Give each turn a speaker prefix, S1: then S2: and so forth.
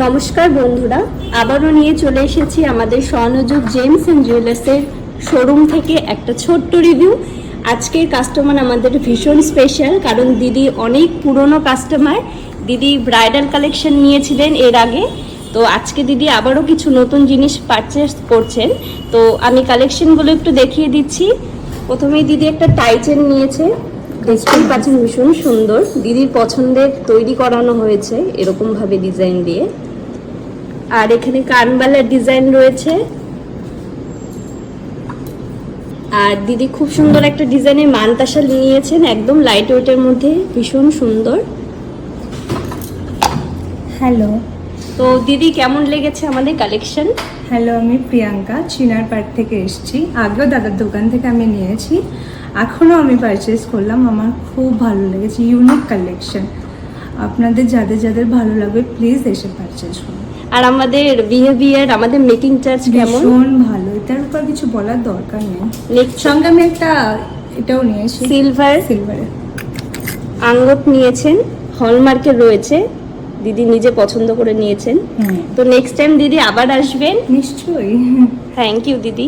S1: নমস্কার বন্ধুরা, আবারও নিয়ে চলে এসেছি আমাদের স্বর্ণযুগ জেমস অ্যান্ড জুয়েলার্সের শোরুম থেকে একটা ছোট্ট রিভিউ। আজকের কাস্টমার আমাদের ভীষণ স্পেশাল, কারণ দিদি অনেক পুরনো কাস্টমার। দিদি ব্রাইডাল কালেকশন নিয়েছিলেন এর আগে, তো আজকে দিদি আবারও কিছু নতুন জিনিস পারচেস করছেন। তো আমি কালেকশনগুলো একটু দেখিয়ে দিচ্ছি। প্রথমেই দিদি একটা টাই চেন নিয়েছে, দেখতেই পাচ্ছেন ভীষণ সুন্দর, দিদির পছন্দের তৈরি করানো হয়েছে এরকম ভাবে ডিজাইন দিয়ে। আর এখানে কানবালার ডিজাইন রয়েছে। আর দিদি খুব সুন্দর একটা ডিজাইনের মানতাসা নিয়েছেন, একদম লাইট ওয়েটের মধ্যে, ভীষণ সুন্দর।
S2: হ্যালো,
S1: তো দিদি কেমন লেগেছে আমাদের কালেকশন?
S2: হ্যালো, আমি প্রিয়াঙ্কা, চিনার পার্ক থেকে এসেছি। আগেও দাদার দোকান থেকে আমি নিয়েছি, এখনও আমি পারচেস করলাম। আমার খুব ভালো লেগেছে, ইউনিক কালেকশন। আপনাদের যাদের যাদের ভালো লাগবে প্লিজ এসে পারচেস করুন।
S1: আর আমাদের বিহেভিয়ার, আমাদের মেকিং চার্জ কেমন?
S2: ভীষণ ভালো, এটার উপর কিছু বলার দরকার নেই।
S1: নেক্সট
S2: সঙ্গে আমি একটা এটাও নিয়েছি, সিলভারের
S1: আঙ্গট নিয়েছেন, হলমার্কের রয়েছে, দিদি নিজে পছন্দ করে নিয়েছেন। তো নেক্সট টাইম দিদি আবার আসবেন
S2: নিশ্চয়ই।
S1: থ্যাংক ইউ দিদি।